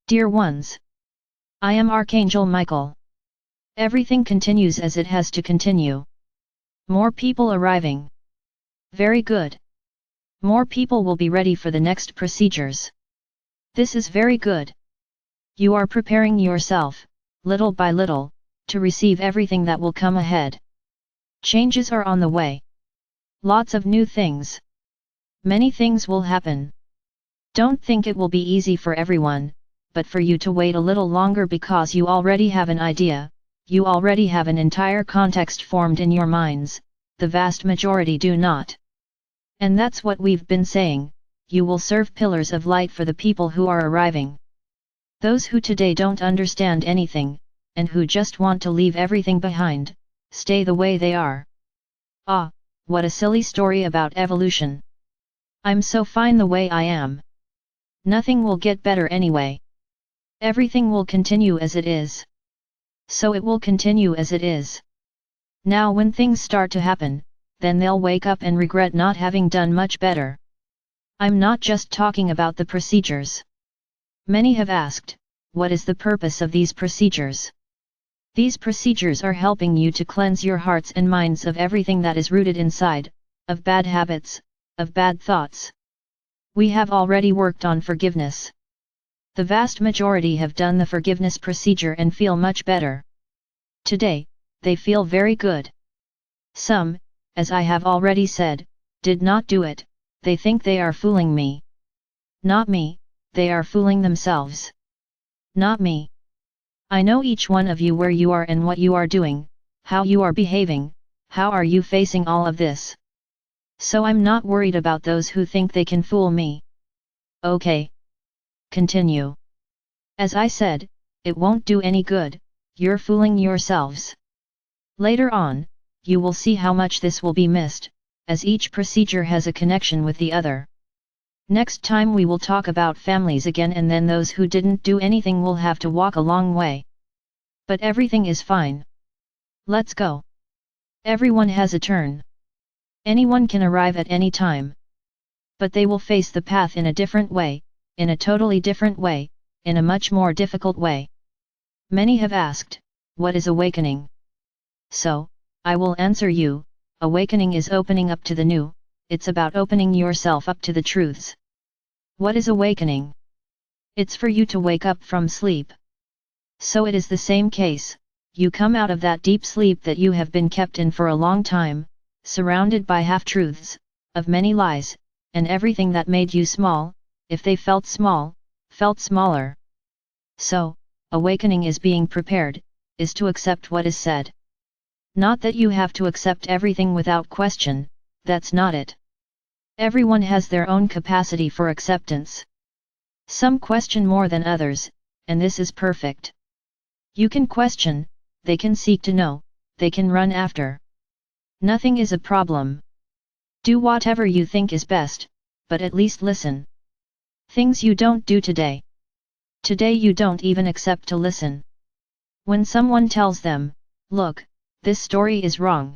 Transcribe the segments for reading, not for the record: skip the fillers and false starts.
Dear ones, I am Archangel Michael. Everything continues as it has to continue. More people arriving. Very good. More people will be ready for the next procedures. This is very good. You are preparing yourself, little by little, to receive everything that will come ahead. Changes are on the way. Lots of new things. Many things will happen. Don't think it will be easy for everyone, but for you to wait a little longer because you already have an idea, you already have an entire context formed in your minds, the vast majority do not. And that's what we've been saying, you will serve pillars of light for the people who are arriving. Those who today don't understand anything, and who just want to leave everything behind, stay the way they are. Ah, what a silly story about evolution. I'm so fine the way I am. Nothing will get better anyway. Everything will continue as it is. So it will continue as it is. Now when things start to happen, then they'll wake up and regret not having done much better. I'm not just talking about the procedures. Many have asked, what is the purpose of these procedures? These procedures are helping you to cleanse your hearts and minds of everything that is rooted inside, of bad habits, of bad thoughts. We have already worked on forgiveness. The vast majority have done the forgiveness procedure and feel much better. Today, they feel very good. Some, as I have already said, did not do it, they think they are fooling me. Not me, they are fooling themselves. Not me. I know each one of you where you are and what you are doing, how you are behaving, how are you facing all of this. So I'm not worried about those who think they can fool me. Okay. Continue. As I said, it won't do any good, you're fooling yourselves. Later on, you will see how much this will be missed, as each procedure has a connection with the other. Next time we will talk about families again, and then those who didn't do anything will have to walk a long way. But everything is fine. Let's go. Everyone has a turn. Anyone can arrive at any time. But they will face the path in a different way, in a totally different way, in a much more difficult way. Many have asked, what is awakening? So, I will answer you, awakening is opening up to the new, it's about opening yourself up to the truths. What is awakening? It's for you to wake up from sleep. So it is the same case, you come out of that deep sleep that you have been kept in for a long time, surrounded by half-truths, of many lies, and everything that made you small, if they felt small, felt smaller. So, awakening is being prepared, is to accept what is said. Not that you have to accept everything without question, that's not it. Everyone has their own capacity for acceptance. Some question more than others, and this is perfect. You can question, they can seek to know, they can run after. Nothing is a problem. Do whatever you think is best, but at least listen. Things you don't do today. Today you don't even accept to listen. When someone tells them, look, this story is wrong.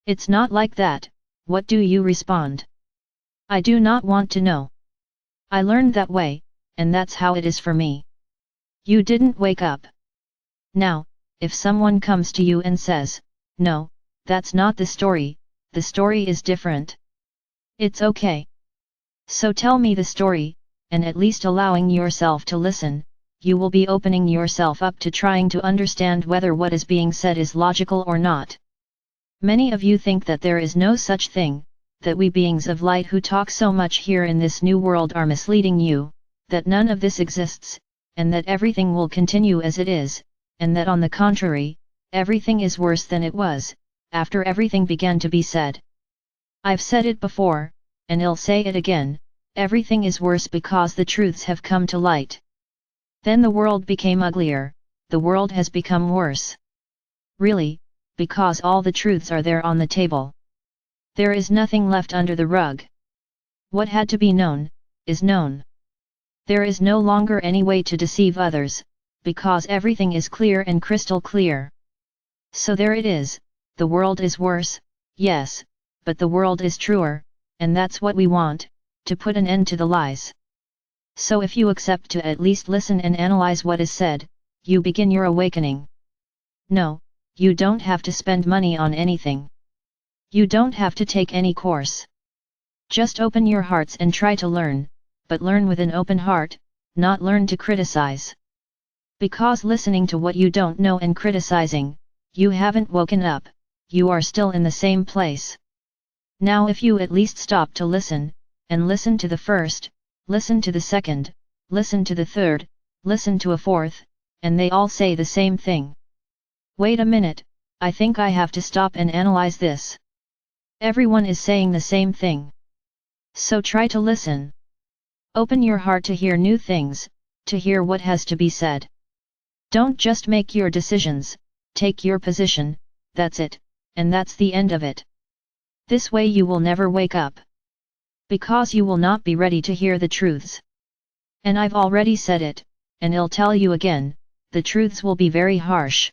It's not like that, what do you respond? I do not want to know. I learned that way, and that's how it is for me. You didn't wake up. Now, if someone comes to you and says, no, that's not the story is different. It's okay. So tell me the story, and at least allowing yourself to listen, you will be opening yourself up to trying to understand whether what is being said is logical or not. Many of you think that there is no such thing, that we beings of light who talk so much here in this new world are misleading you, that none of this exists, and that everything will continue as it is, and that on the contrary, everything is worse than it was, after everything began to be said. I've said it before, and I'll say it again, everything is worse because the truths have come to light. Then the world became uglier, the world has become worse. Really, because all the truths are there on the table. There is nothing left under the rug. What had to be known, is known. There is no longer any way to deceive others, because everything is clear and crystal clear. So there it is, the world is worse, yes, but the world is truer, and that's what we want, to put an end to the lies. So if you accept to at least listen and analyze what is said, you begin your awakening. No, you don't have to spend money on anything. You don't have to take any course. Just open your hearts and try to learn, but learn with an open heart, not learn to criticize. Because listening to what you don't know and criticizing, you haven't woken up, you are still in the same place. Now if you at least stop to listen, and listen to the first, listen to the second, listen to the third, listen to a fourth, and they all say the same thing. Wait a minute, I think I have to stop and analyze this. Everyone is saying the same thing. So try to listen. Open your heart to hear new things, to hear what has to be said. Don't just make your decisions, take your position, that's it, and that's the end of it. This way you will never wake up. Because you will not be ready to hear the truths. And I've already said it, and I'll tell you again, the truths will be very harsh.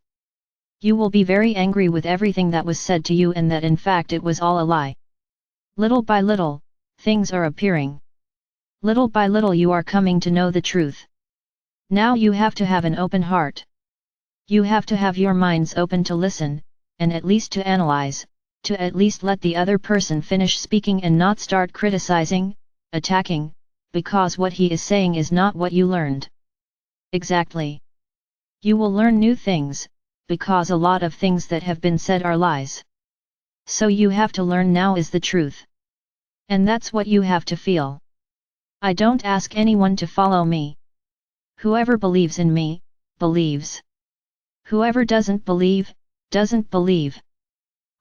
You will be very angry with everything that was said to you and that in fact it was all a lie. Little by little, things are appearing. Little by little you are coming to know the truth. Now you have to have an open heart. You have to have your minds open to listen, and at least to analyze, to at least let the other person finish speaking and not start criticizing, attacking, because what he is saying is not what you learned. Exactly. You will learn new things, because a lot of things that have been said are lies. So you have to learn now is the truth. And that's what you have to feel. I don't ask anyone to follow me. Whoever believes in me, believes. Whoever doesn't believe, doesn't believe.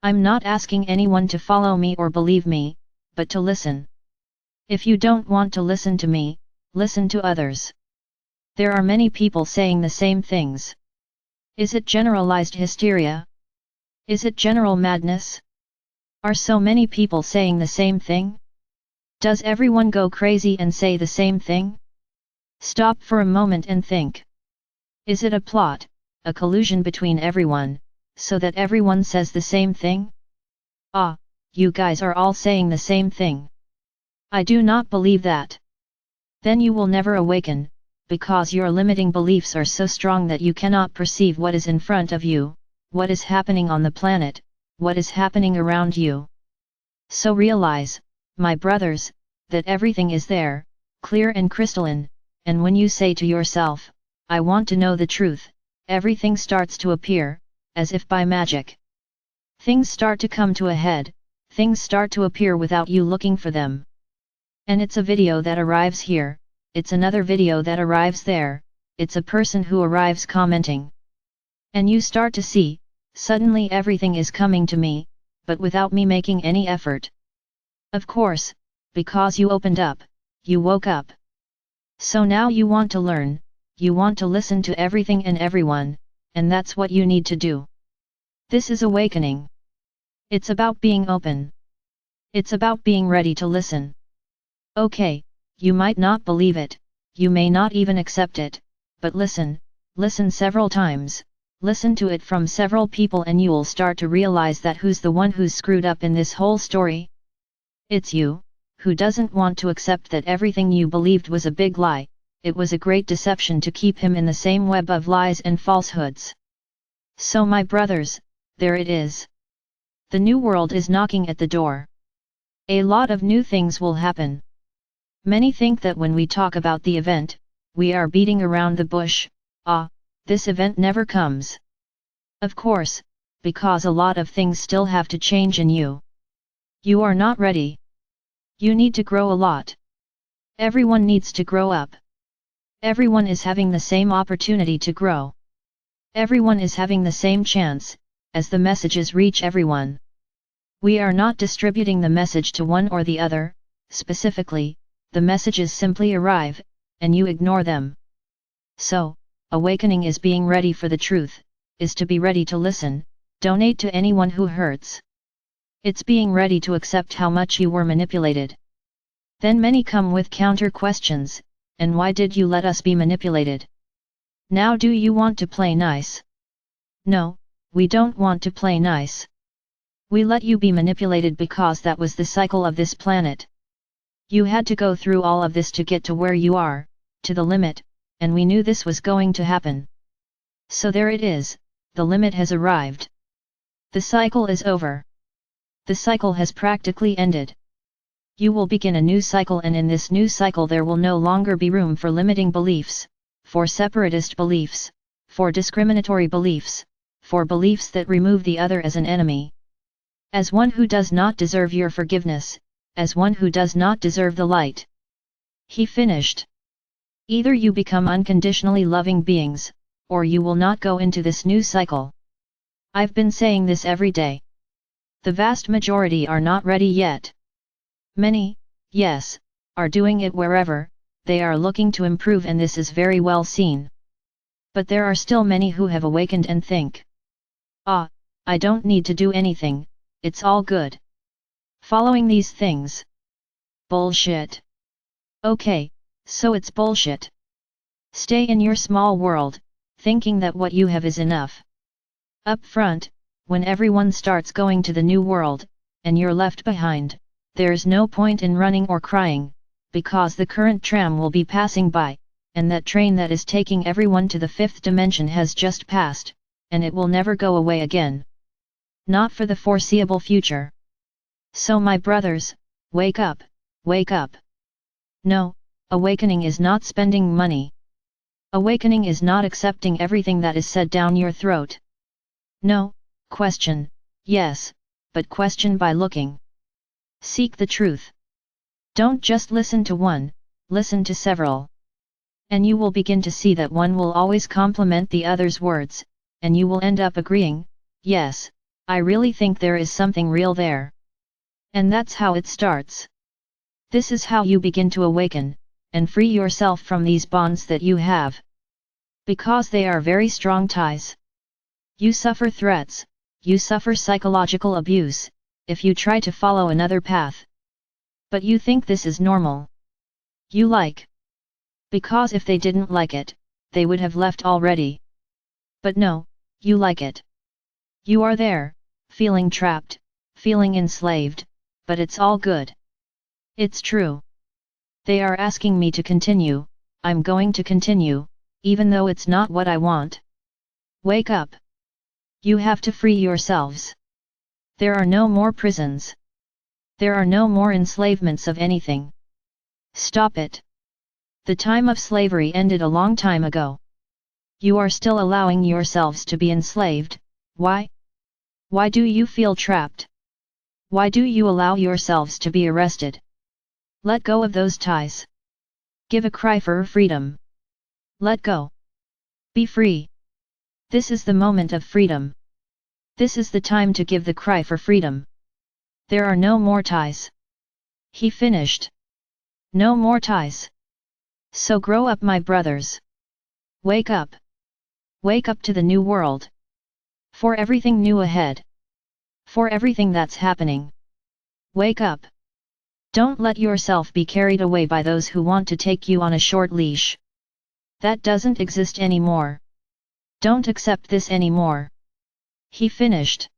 I'm not asking anyone to follow me or believe me, but to listen. If you don't want to listen to me, listen to others. There are many people saying the same things. Is it generalized hysteria? Is it general madness? Are so many people saying the same thing? Does everyone go crazy and say the same thing? Stop for a moment and think. Is it a plot, a collusion between everyone, so that everyone says the same thing? Ah, you guys are all saying the same thing. I do not believe that. Then you will never awaken, because your limiting beliefs are so strong that you cannot perceive what is in front of you, what is happening on the planet, what is happening around you. So realize, my brothers, that everything is there, clear and crystalline, and when you say to yourself, I want to know the truth, everything starts to appear, as if by magic. Things start to come to a head, things start to appear without you looking for them. And it's a video that arrives here, it's another video that arrives there, it's a person who arrives commenting. And you start to see, suddenly everything is coming to me, but without me making any effort. Of course, because you opened up, you woke up. So now you want to learn, you want to listen to everything and everyone, and that's what you need to do. This is awakening. It's about being open. It's about being ready to listen. Okay, you might not believe it, you may not even accept it, but listen, listen several times, listen to it from several people and you'll start to realize that who's the one who's screwed up in this whole story? It's you, who doesn't want to accept that everything you believed was a big lie, it was a great deception to keep him in the same web of lies and falsehoods. So my brothers, there it is. The new world is knocking at the door. A lot of new things will happen. Many think that when we talk about the event, we are beating around the bush, this event never comes. Of course, because a lot of things still have to change in you. You are not ready. You need to grow a lot. Everyone needs to grow up. Everyone is having the same opportunity to grow. Everyone is having the same chance, as the messages reach everyone. We are not distributing the message to one or the other, specifically, the messages simply arrive, and you ignore them. So, awakening is being ready for the truth, is to be ready to listen, donate to anyone who hurts. It's being ready to accept how much you were manipulated. Then many come with counter questions, and why did you let us be manipulated? Now do you want to play nice? No, we don't want to play nice. We let you be manipulated because that was the cycle of this planet. You had to go through all of this to get to where you are, to the limit, and we knew this was going to happen. So there it is, the limit has arrived. The cycle is over. The cycle has practically ended. You will begin a new cycle, and in this new cycle there will no longer be room for limiting beliefs, for separatist beliefs, for discriminatory beliefs, for beliefs that remove the other as an enemy. As one who does not deserve your forgiveness, as one who does not deserve the light. He finished. Either you become unconditionally loving beings, or you will not go into this new cycle. I've been saying this every day. The vast majority are not ready yet. Many, yes, are doing it wherever they are looking to improve, and this is very well seen. But there are still many who have awakened and think, "Ah, I don't need to do anything, it's all good." Following these things. Bullshit. Okay, so it's bullshit. Stay in your small world, thinking that what you have is enough. Up front, when everyone starts going to the new world, and you're left behind, there's no point in running or crying, because the current tram will be passing by, and that train that is taking everyone to the fifth dimension has just passed, and it will never go away again. Not for the foreseeable future. So my brothers, wake up, wake up. No, awakening is not spending money. Awakening is not accepting everything that is said down your throat. No, question, yes, but question by looking. Seek the truth. Don't just listen to one, listen to several. And you will begin to see that one will always complement the other's words, and you will end up agreeing, yes, I really think there is something real there. And that's how it starts. This is how you begin to awaken, and free yourself from these bonds that you have. Because they are very strong ties. You suffer threats, you suffer psychological abuse, if you try to follow another path. But you think this is normal. You like. Because if they didn't like it, they would have left already. But no, you like it. You are there, feeling trapped, feeling enslaved, but it's all good. It's true. They are asking me to continue, I'm going to continue, even though it's not what I want. Wake up. You have to free yourselves. There are no more prisons. There are no more enslavements of anything. Stop it. The time of slavery ended a long time ago. You are still allowing yourselves to be enslaved, why? Why do you feel trapped? Why do you allow yourselves to be arrested? Let go of those ties. Give a cry for freedom. Let go. Be free. This is the moment of freedom. This is the time to give the cry for freedom. There are no more ties. He finished. No more ties. So grow up, my brothers. Wake up. Wake up to the new world. For everything new ahead. For everything that's happening. Wake up. Don't let yourself be carried away by those who want to take you on a short leash. That doesn't exist anymore. Don't accept this anymore. He finished.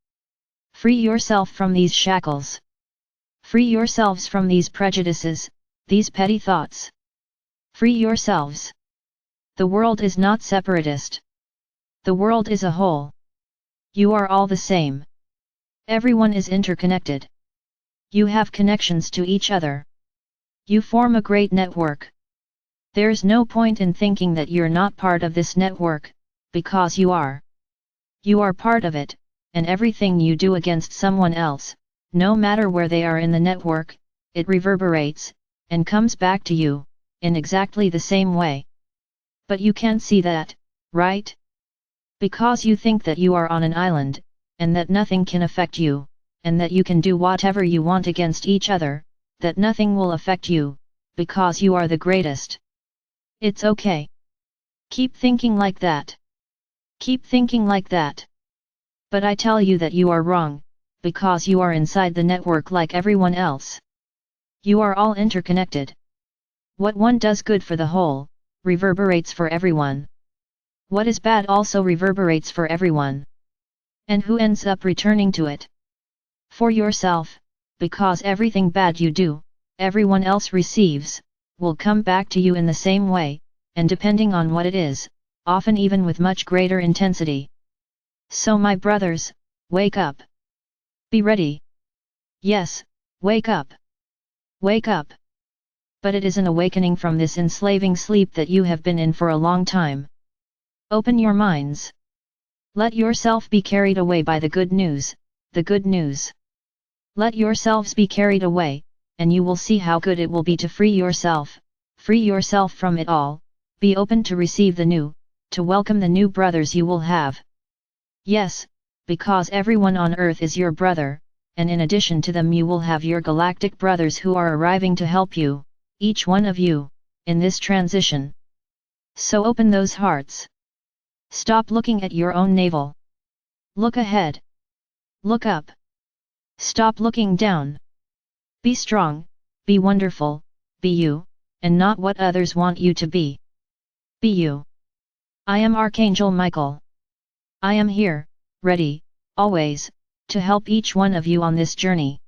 Free yourself from these shackles. Free yourselves from these prejudices, these petty thoughts. Free yourselves. The world is not separatist. The world is a whole. You are all the same. Everyone is interconnected. You have connections to each other. You form a great network. There's no point in thinking that you're not part of this network, because you are. You are part of it, and everything you do against someone else, no matter where they are in the network, it reverberates, and comes back to you, in exactly the same way. But you can't see that, right? Because you think that you are on an island, and that nothing can affect you, and that you can do whatever you want against each other, that nothing will affect you, because you are the greatest. It's okay. Keep thinking like that. Keep thinking like that. But I tell you that you are wrong, because you are inside the network like everyone else. You are all interconnected. What one does good for the whole, reverberates for everyone. What is bad also reverberates for everyone. And who ends up returning to it? For yourself, because everything bad you do, everyone else receives, will come back to you in the same way, and depending on what it is, often even with much greater intensity. So my brothers, wake up. Be ready. Yes, wake up. Wake up. But it is an awakening from this enslaving sleep that you have been in for a long time. Open your minds. Let yourself be carried away by the good news, the good news. Let yourselves be carried away, and you will see how good it will be to free yourself from it all, be open to receive the new, to welcome the new brothers you will have. Yes, because everyone on earth is your brother, and in addition to them you will have your galactic brothers who are arriving to help you, each one of you, in this transition. So open those hearts. Stop looking at your own navel. Look ahead. Look up. Stop looking down. Be strong, be wonderful, be you, and not what others want you to be. Be you. I am Archangel Michael. I am here, ready, always, to help each one of you on this journey.